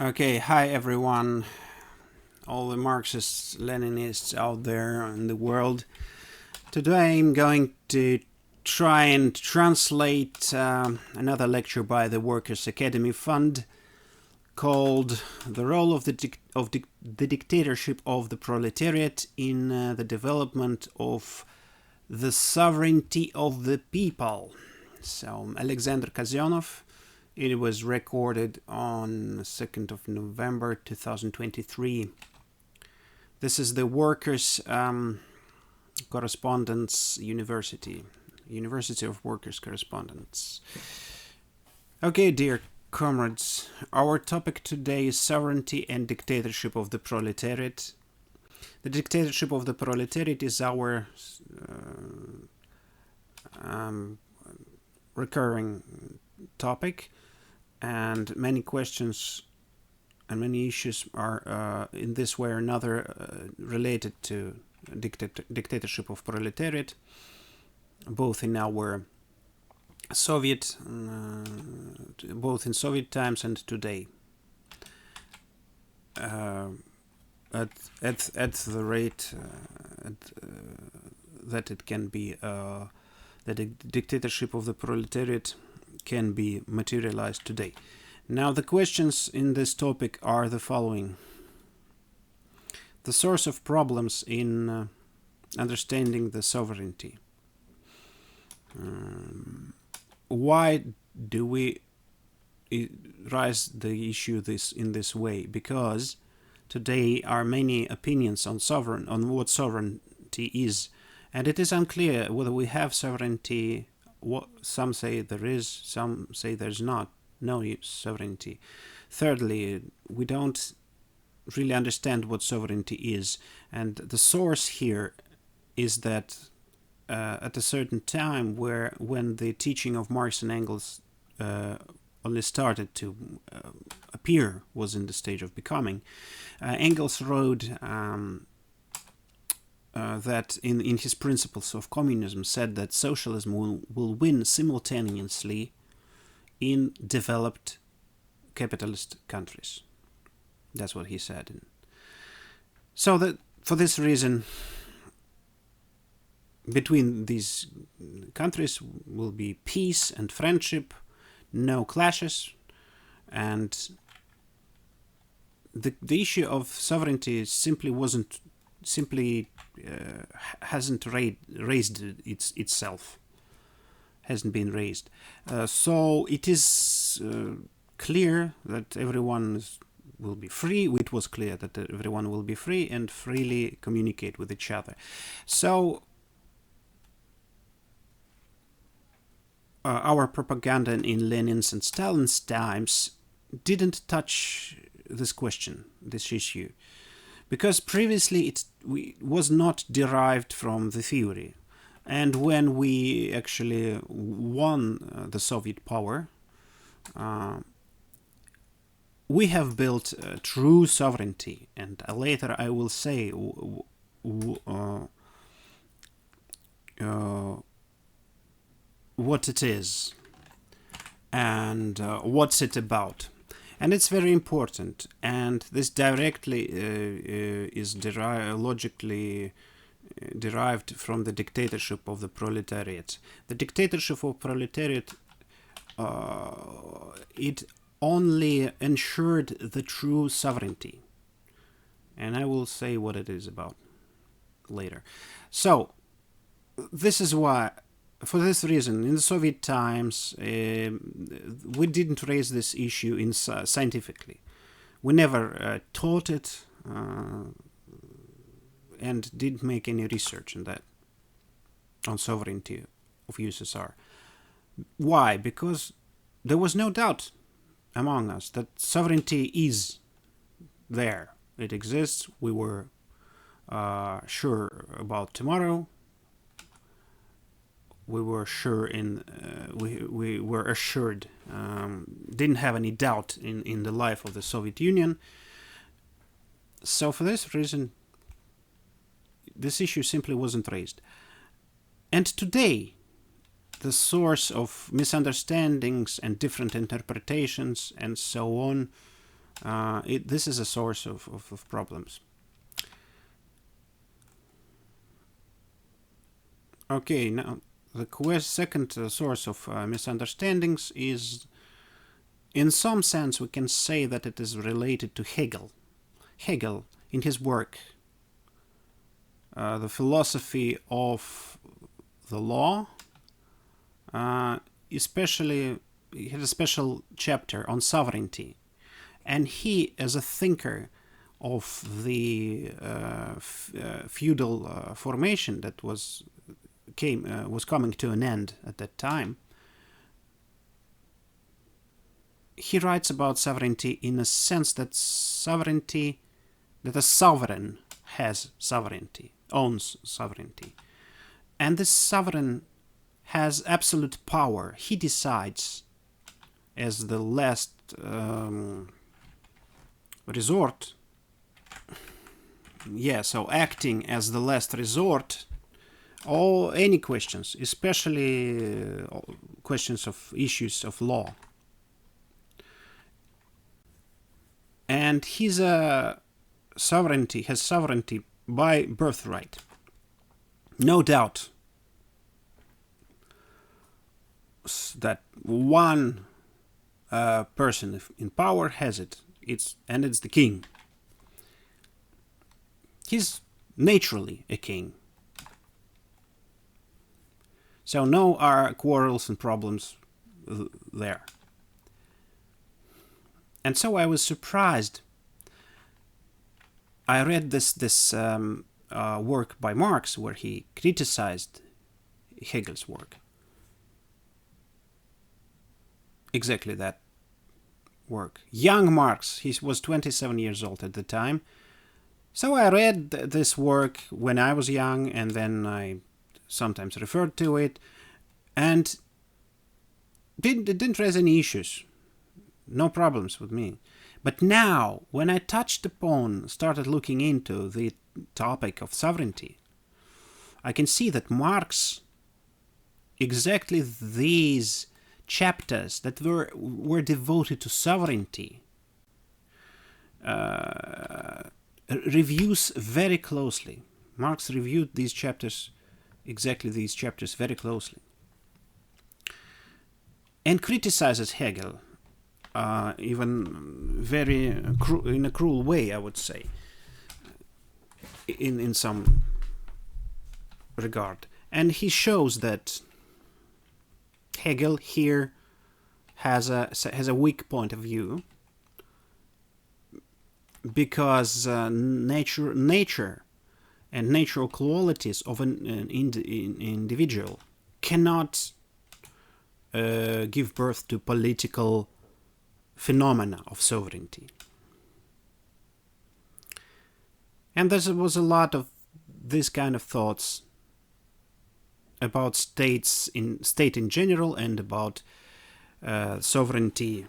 Okay, hi everyone, all the Marxists, Leninists out there in the world. Today I'm going to try and translate another lecture by the Workers' Academy Fund called The Role of the Dictatorship of the Proletariat in the Development of the Sovereignty of the People. So, Alexander Kazyonnof. It was recorded on 2nd of November 2023. This is the Workers' Correspondence University of Workers' Correspondence. Okay, dear comrades, our topic today is sovereignty and dictatorship of the proletariat. The dictatorship of the proletariat is our recurring topic, and many questions and many issues are in this way or another related to dictatorship of proletariat, both in our Soviet, both in Soviet times and today. At the rate that it can be, the dictatorship of the proletariat can be materialized today. Now, the questions in this topic are the following. The source of problems in understanding the sovereignty. Why do we raise the issue in this way? Because today are many opinions on what sovereignty is, and it is unclear whether we have sovereignty. Some say there is, some say there's no sovereignty. Thirdly, we don't really understand what sovereignty is, and the source here is that at a certain time when the teaching of Marx and Engels only started to appear, was in the stage of becoming, Engels wrote that in his Principles of Communism said that socialism will win simultaneously in developed capitalist countries. That's what he said. So that for this reason, between these countries will be peace and friendship, no clashes, and the issue of sovereignty hasn't raised itself, hasn't been raised. So it is clear that everyone will be free. It was clear that everyone will be free and freely communicate with each other. So our propaganda in Lenin's and Stalin's times didn't touch this question, this issue, because previously it was not derived from the theory. And when we actually won the Soviet power, we have built true sovereignty. And later I will say what it is and what's it about. And it's very important, and this directly is logically derived from the dictatorship of the proletariat. The dictatorship of proletariat, it only ensured the true sovereignty. And I will say what it is about later. So, this is why, for this reason, in the Soviet times, we didn't raise this issue scientifically. We never taught it and didn't make any research on that, on sovereignty of USSR. Why? Because there was no doubt among us that sovereignty is there. It exists. We were sure about tomorrow. We were sure we were assured, didn't have any doubt in the life of the Soviet Union. So for this reason, this issue simply wasn't raised. And today, the source of misunderstandings and different interpretations and so on This is a source of problems. Okay, now the second source of misunderstandings is, in some sense, we can say that it is related to Hegel. Hegel, in his work, The Philosophy of the Law, especially, he had a special chapter on sovereignty. And he, as a thinker of the feudal formation that was coming to an end at that time, he writes about sovereignty in a sense that a sovereign has sovereignty, owns sovereignty. And this sovereign has absolute power. He decides as the last resort. Yeah, so acting as the last resort, any questions, especially questions of issues of law. And his sovereignty has sovereignty by birthright. No doubt that one person in power has it. It's the king. He's naturally a king. So no quarrels and problems there. And so I was surprised. I read this work by Marx where he criticized Hegel's work. Exactly that work. Young Marx, he was 27 years old at the time. So I read this work when I was young, and then I sometimes referred to it, and it didn't raise any issues. No problems with me. But now, when I started looking into the topic of sovereignty, I can see that Marx, exactly these chapters that were devoted to sovereignty, reviews very closely. Marx reviewed these chapters very closely, and criticizes Hegel, even very in a cruel way, I would say, in some regard. And he shows that Hegel here has a weak point of view, because nature and natural qualities of an individual cannot give birth to political phenomena of sovereignty. And there was a lot of this kind of thoughts about state in general, and about sovereignty.